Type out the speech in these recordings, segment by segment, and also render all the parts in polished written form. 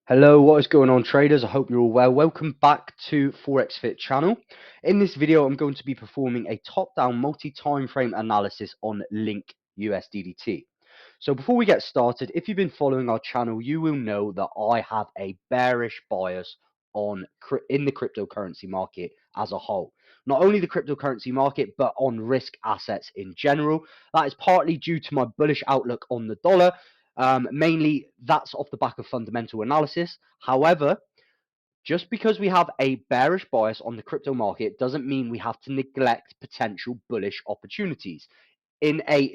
Hello, what is going on, traders? I hope you're all well. Welcome back to Forex Fit channel. In this video, I'm going to be performing a top-down multi-time frame analysis on LINKUSDT. So before we get started, if you've been following our channel, you will know that I have a bearish bias in the cryptocurrency market as a whole. Not only the cryptocurrency market, but on risk assets in general. That is partly due to my bullish outlook on the dollar. Mainly, that's off the back of fundamental analysis. However, just because we have a bearish bias on the crypto market doesn't mean we have to neglect potential bullish opportunities. In a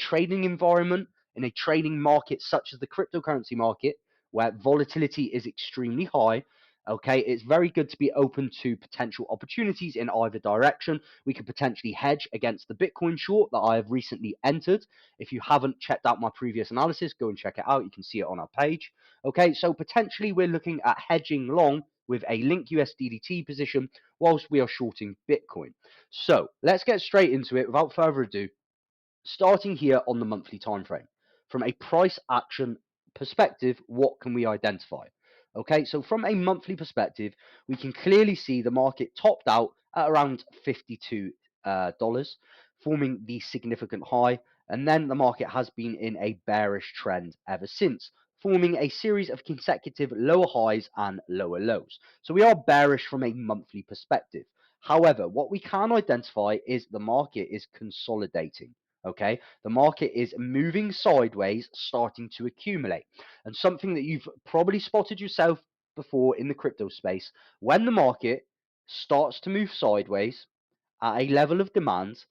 trading environment, in a trading market such as the cryptocurrency market, where volatility is extremely high, okay, it's very good to be open to potential opportunities in either direction. We could potentially hedge against the Bitcoin short that I have recently entered. If you haven't checked out my previous analysis, go and check it out. You can see it on our page. Okay, so potentially we're looking at hedging long with a LINKUSDT position whilst we are shorting Bitcoin. So let's get straight into it without further ado. Starting here on the monthly time frame, from a price action perspective, what can we identify? Okay, so from a monthly perspective, we can clearly see the market topped out at around $52, forming the significant high, and then the market has been in a bearish trend ever since, forming a series of consecutive lower highs and lower lows. So we are bearish from a monthly perspective. However, what we can identify is the market is consolidating. Okay, the market is moving sideways, starting to accumulate. And something that you've probably spotted yourself before in the crypto space, when the market starts to move sideways at a level of demand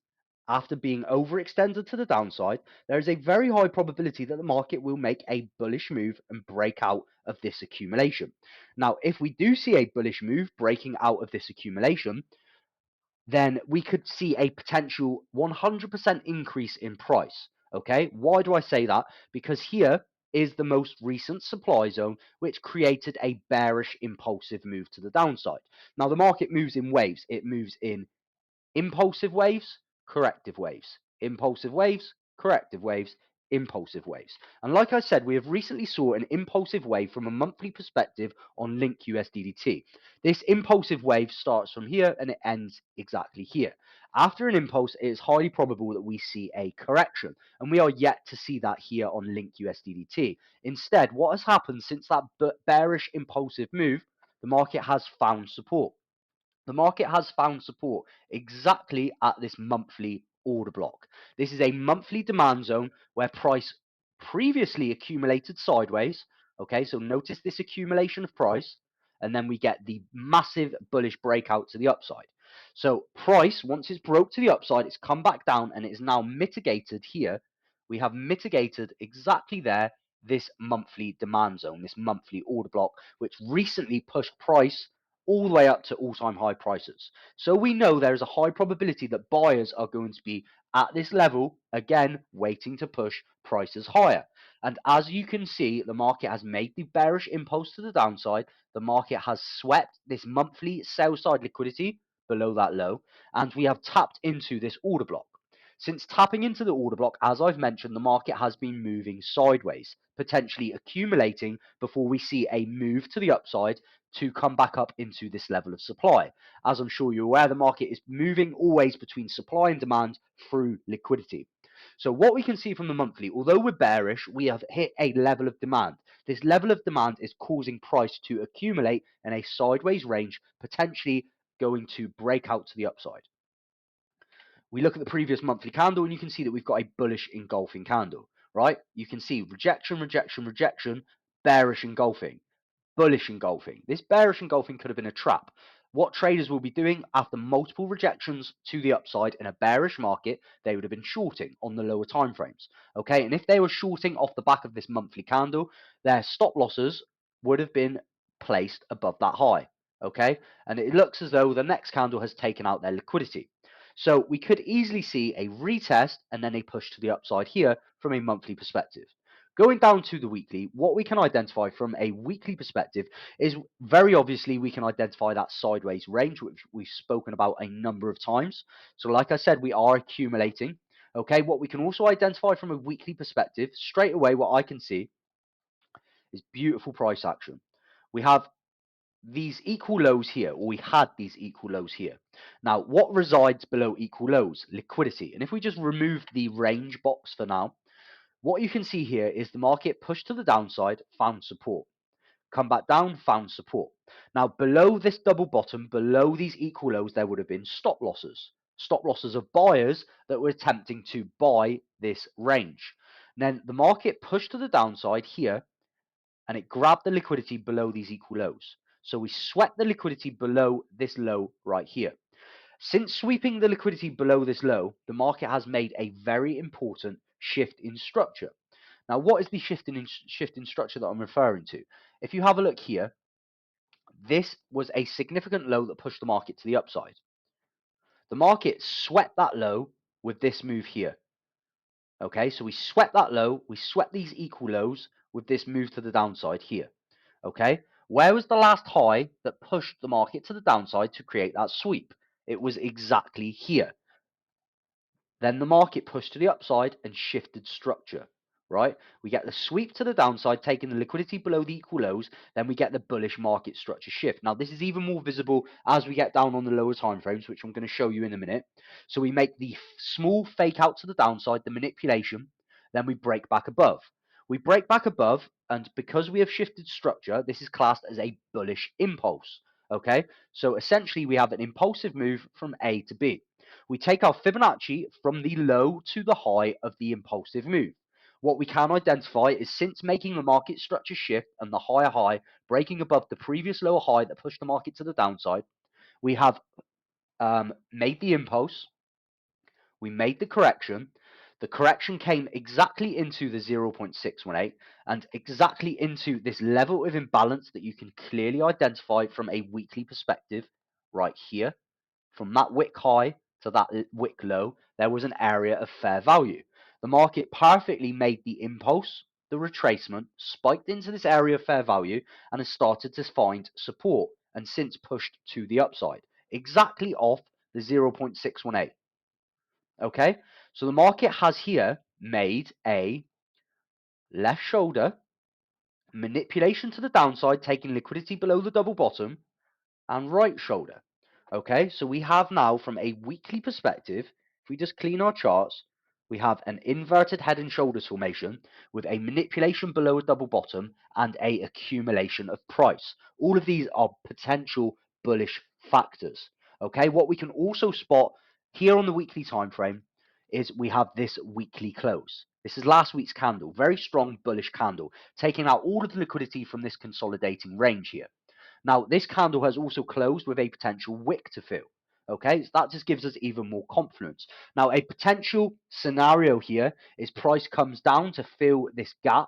after being overextended to the downside, there is a very high probability that the market will make a bullish move and break out of this accumulation. Now, if we do see a bullish move breaking out of this accumulation, then we could see a potential 100% increase in price. Okay, why do I say that? Because here is the most recent supply zone, which created a bearish impulsive move to the downside. Now, the market moves in waves. It moves in impulsive waves, corrective waves, impulsive waves, corrective waves, impulsive waves. And like I said, we have recently saw an impulsive wave from a monthly perspective on LINKUSDT. This impulsive wave starts from here and it ends exactly here. After an impulse, it is highly probable that we see a correction, and we are yet to see that here on LINKUSDT. Instead, what has happened since that bearish impulsive move, the market has found support. The market has found support exactly at this monthly order block. This is a monthly demand zone where price previously accumulated sideways. Okay, so notice this accumulation of price, and then we get the massive bullish breakout to the upside. So price, once it's broke to the upside, it's come back down and it is now mitigated here. We have mitigated exactly there this monthly demand zone, this monthly order block, which recently pushed price all the way up to all-time high prices. So we know there is a high probability that buyers are going to be at this level, again, waiting to push prices higher. And as you can see, the market has made the bearish impulse to the downside. The market has swept this monthly sell-side liquidity below that low, and we have tapped into this order block. Since tapping into the order block, as I've mentioned, the market has been moving sideways, potentially accumulating before we see a move to the upside to come back up into this level of supply. As I'm sure you're aware, the market is moving always between supply and demand through liquidity. So what we can see from the monthly, although we're bearish, we have hit a level of demand. This level of demand is causing price to accumulate in a sideways range, potentially going to break out to the upside. We look at the previous monthly candle and you can see that we've got a bullish engulfing candle, right? You can see rejection, rejection, rejection, bearish engulfing, bullish engulfing. This bearish engulfing could have been a trap. What traders will be doing after multiple rejections to the upside in a bearish market, they would have been shorting on the lower time frames. Okay, and if they were shorting off the back of this monthly candle, their stop losses would have been placed above that high. Okay, and it looks as though the next candle has taken out their liquidity. So we could easily see a retest and then a push to the upside here from a monthly perspective. Going down to the weekly, what we can identify from a weekly perspective is very obviously we can identify that sideways range, which we've spoken about a number of times. So like I said, we are accumulating. Okay, what we can also identify from a weekly perspective, straight away what I can see is beautiful price action. We have these equal lows here, or we had these equal lows here. Now, what resides below equal lows? Liquidity. And if we just remove the range box for now, what you can see here is the market pushed to the downside, found support. Come back down, found support. Now, below this double bottom, below these equal lows, there would have been stop losses. Stop losses of buyers that were attempting to buy this range. And then the market pushed to the downside here, and it grabbed the liquidity below these equal lows. So we swept the liquidity below this low right here. Since sweeping the liquidity below this low, the market has made a very important shift in structure. Now, what is the shift in structure that I'm referring to? If you have a look here, this was a significant low that pushed the market to the upside. The market swept that low with this move here. Okay, so we swept that low, we swept these equal lows with this move to the downside here. Okay, where was the last high that pushed the market to the downside to create that sweep? It was exactly here. Then the market pushed to the upside and shifted structure, right? We get the sweep to the downside, taking the liquidity below the equal lows. Then we get the bullish market structure shift. Now, this is even more visible as we get down on the lower time frames, which I'm going to show you in a minute. So we make the small fake out to the downside, the manipulation. Then we break back above. We break back above, and because we have shifted structure, this is classed as a bullish impulse. Okay, so essentially we have an impulsive move from A to B. We take our Fibonacci from the low to the high of the impulsive move. What we can identify is since making the market structure shift and the higher high breaking above the previous lower high that pushed the market to the downside, we have made the impulse, we made the correction. The correction came exactly into the 0.618 and exactly into this level of imbalance that you can clearly identify from a weekly perspective right here. From that wick high to that wick low, there was an area of fair value. The market perfectly made the impulse, the retracement, spiked into this area of fair value, and has started to find support and since pushed to the upside, exactly off the 0.618. Okay, so the market has here made a left shoulder manipulation to the downside, taking liquidity below the double bottom, and right shoulder. Okay, so we have now from a weekly perspective, if we just clean our charts, we have an inverted head and shoulders formation with a manipulation below a double bottom and a accumulation of price. All of these are potential bullish factors. Okay, what we can also spot here on the weekly time frame is we have this weekly close. This is last week's candle, very strong bullish candle, taking out all of the liquidity from this consolidating range here. Now, this candle has also closed with a potential wick to fill. Okay, so that just gives us even more confidence. Now, a potential scenario here is price comes down to fill this gap.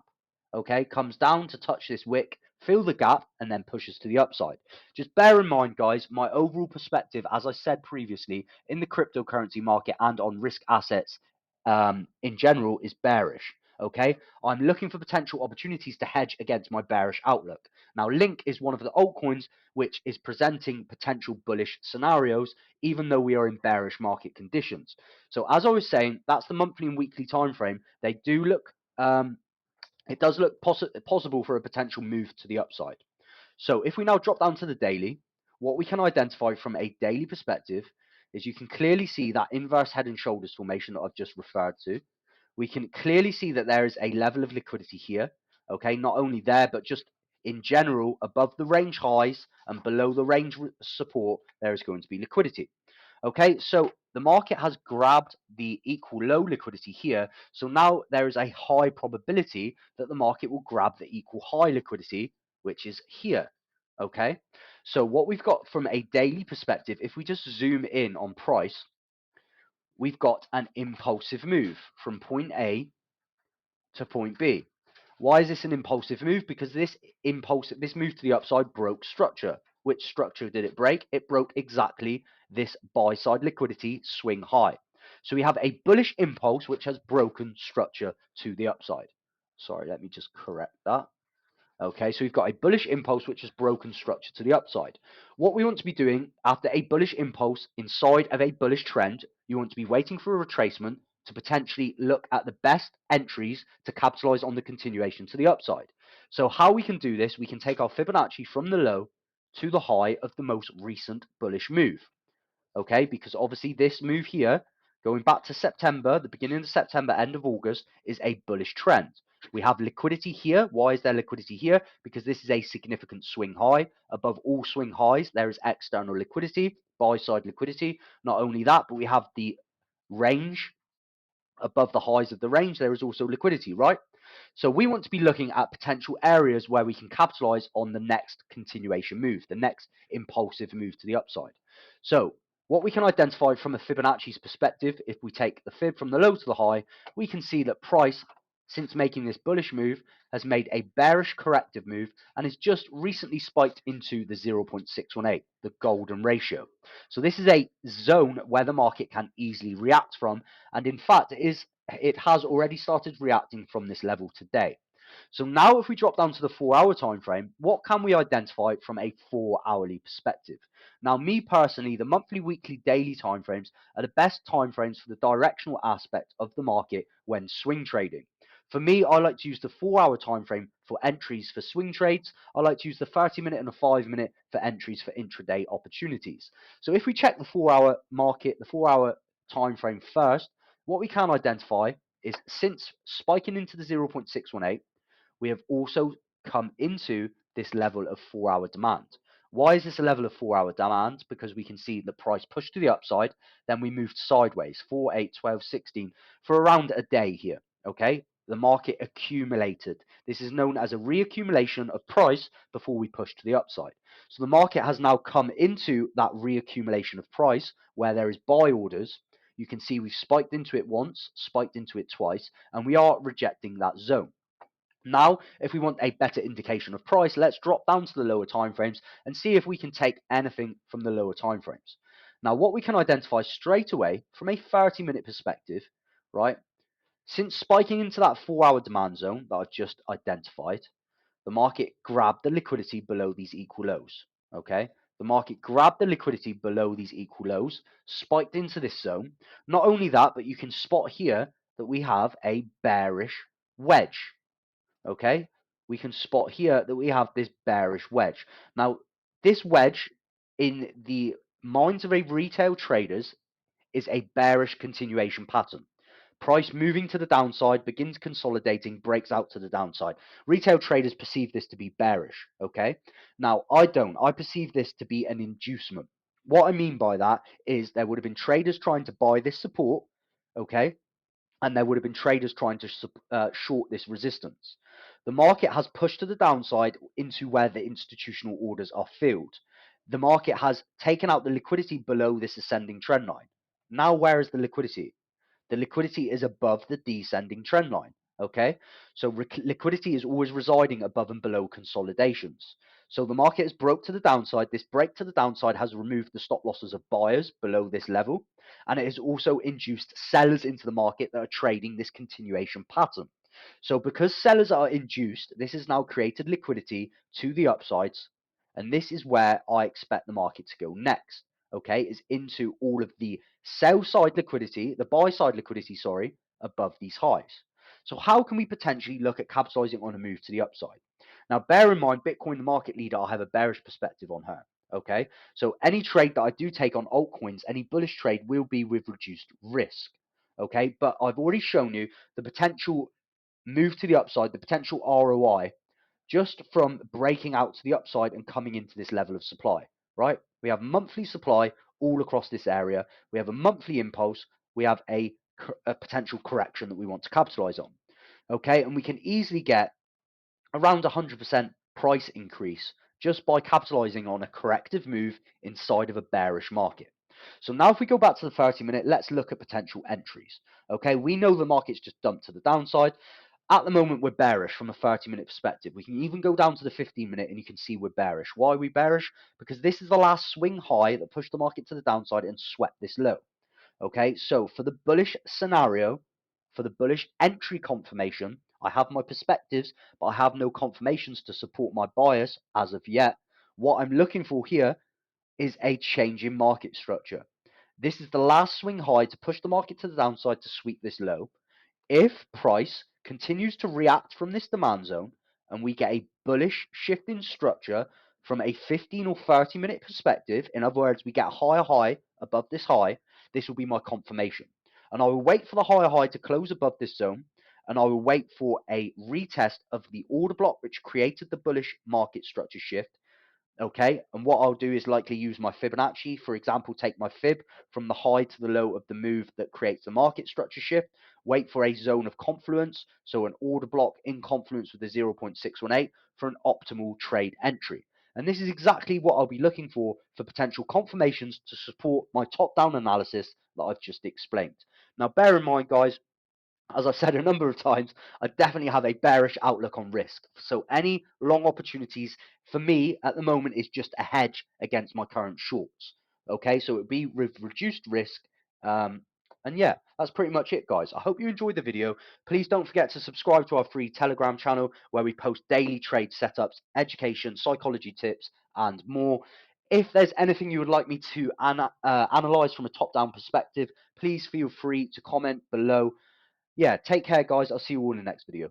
Okay, comes down to touch this wick, fill the gap, and then pushes to the upside. Just bear in mind, guys, my overall perspective, as I said previously, in the cryptocurrency market and on risk assets in general, is bearish. Okay, I'm looking for potential opportunities to hedge against my bearish outlook. Now, Link is one of the altcoins which is presenting potential bullish scenarios, even though we are in bearish market conditions. So, as I was saying, that's the monthly and weekly time frame. They do look, it does look possible for a potential move to the upside. So, if we now drop down to the daily, what we can identify from a daily perspective is you can clearly see that inverse head and shoulders formation that I've just referred to. We can clearly see that there is a level of liquidity here. Okay, not only there, but just in general, above the range highs and below the range support, there is going to be liquidity. Okay, so the market has grabbed the equal low liquidity here. So now there is a high probability that the market will grab the equal high liquidity, which is here. Okay, so what we've got from a daily perspective, if we just zoom in on price, we've got an impulsive move from point A to point B. Why is this an impulsive move? Because this move to the upside broke structure. Which structure did it break? It broke exactly this buy side liquidity swing high. So we have a bullish impulse which has broken structure to the upside. Sorry, let me just correct that. Okay, so we've got a bullish impulse which has broken structure to the upside. What we want to be doing after a bullish impulse inside of a bullish trend, you want to be waiting for a retracement to potentially look at the best entries to capitalize on the continuation to the upside. So how we can do this, we can take our Fibonacci from the low to the high of the most recent bullish move. Okay, because obviously this move here, going back to September, the beginning of September, end of August, is a bullish trend. We have liquidity here. Why is there liquidity here? Because this is a significant swing high. Above all swing highs, there is external liquidity, buy side liquidity. Not only that, but we have the range. Above the highs of the range, there is also liquidity, right? So we want to be looking at potential areas where we can capitalize on the next continuation move, the next impulsive move to the upside. So what we can identify from a Fibonacci's perspective, if we take the fib from the low to the high, we can see that price, since making this bullish move, has made a bearish corrective move and has just recently spiked into the 0.618, the golden ratio. So this is a zone where the market can easily react from, and in fact it has already started reacting from this level today. So now if we drop down to the 4-hour time frame, what can we identify from a 4-hourly perspective? Now, me personally, the monthly, weekly, daily time frames are the best time frames for the directional aspect of the market when swing trading. For me, I like to use the 4-hour time frame for entries for swing trades. I like to use the 30-minute and the 5-minute for entries for intraday opportunities. So if we check the 4-hour market, the 4-hour time frame first, what we can identify is since spiking into the 0.618, we have also come into this level of 4-hour demand. Why is this a level of 4-hour demand? Because we can see the price pushed to the upside, then we moved sideways, 4, 8, 12, 16, for around a day here, okay? The market accumulated. This is known as a reaccumulation of price before we push to the upside. So the market has now come into that reaccumulation of price where there is buy orders. You can see we've spiked into it once, spiked into it twice, and we are rejecting that zone. Now, if we want a better indication of price, let's drop down to the lower time frames and see if we can take anything from the lower time frames. Now, what we can identify straight away from a 30-minute perspective, right? Since spiking into that 4-hour demand zone that I've just identified, the market grabbed the liquidity below these equal lows, okay? The market grabbed the liquidity below these equal lows, spiked into this zone. Not only that, but you can spot here that we have a bearish wedge, okay? We can spot here that we have this bearish wedge. Now, this wedge in the minds of a retail traders is a bearish continuation pattern. Price moving to the downside, begins consolidating, breaks out to the downside. Retail traders perceive this to be bearish, okay? Now, I don't. I perceive this to be an inducement. What I mean by that is there would have been traders trying to buy this support, okay? And there would have been traders trying to short this resistance. The market has pushed to the downside into where the institutional orders are filled. The market has taken out the liquidity below this ascending trend line. Now, where is the liquidity? The liquidity is above the descending trend line. Okay, so liquidity is always residing above and below consolidations. So the market has broke to the downside. This break to the downside has removed the stop losses of buyers below this level, and it has also induced sellers into the market that are trading this continuation pattern. So because sellers are induced, this has now created liquidity to the upsides, and this is where I expect the market to go next. Okay, is into all of the sell side liquidity, the buy side liquidity, sorry, above these highs. So how can we potentially look at capitalizing on a move to the upside? Now, bear in mind, Bitcoin, the market leader, I have a bearish perspective on her. Okay, so any trade that I do take on altcoins, any bullish trade will be with reduced risk. Okay, but I've already shown you the potential move to the upside, the potential ROI, just from breaking out to the upside and coming into this level of supply, right? We have monthly supply all across this area. We have a monthly impulse. We have a potential correction that we want to capitalize on, okay? And we can easily get around 100% price increase just by capitalizing on a corrective move inside of a bearish market. So now if we go back to the 30-minute, let's look at potential entries. Okay, we know the market's just dumped to the downside. At the moment, we're bearish from a 30-minute perspective. We can even go down to the 15-minute and you can see we're bearish. Why are we bearish? Because this is the last swing high that pushed the market to the downside and swept this low. Okay, so for the bullish scenario, for the bullish entry confirmation, I have my perspectives, but I have no confirmations to support my bias as of yet. What I'm looking for here is a change in market structure. This is the last swing high to push the market to the downside to sweep this low. If price continues to react from this demand zone and we get a bullish shifting structure from a 15 or 30-minute perspective, in other words, we get a higher high above this high, this will be my confirmation. And I will wait for the higher high to close above this zone, and I will wait for a retest of the order block which created the bullish market structure shift. Okay, and what I'll do is likely use my Fibonacci, for example, take my fib from the high to the low of the move that creates the market structure shift, wait for a zone of confluence, so an order block in confluence with the 0.618 for an optimal trade entry. And this is exactly what I'll be looking for potential confirmations to support my top-down analysis that I've just explained. Now, bear in mind, guys, as I've said a number of times, I definitely have a bearish outlook on risk. So any long opportunities for me at the moment is just a hedge against my current shorts. Okay, so it would be with reduced risk. And yeah, that's pretty much it, guys. I hope you enjoyed the video. Please don't forget to subscribe to our free Telegram channel where we post daily trade setups, education, psychology tips, and more. If there's anything you would like me to analyze from a top-down perspective, please feel free to comment below. Yeah, take care, guys. I'll see you all in the next video.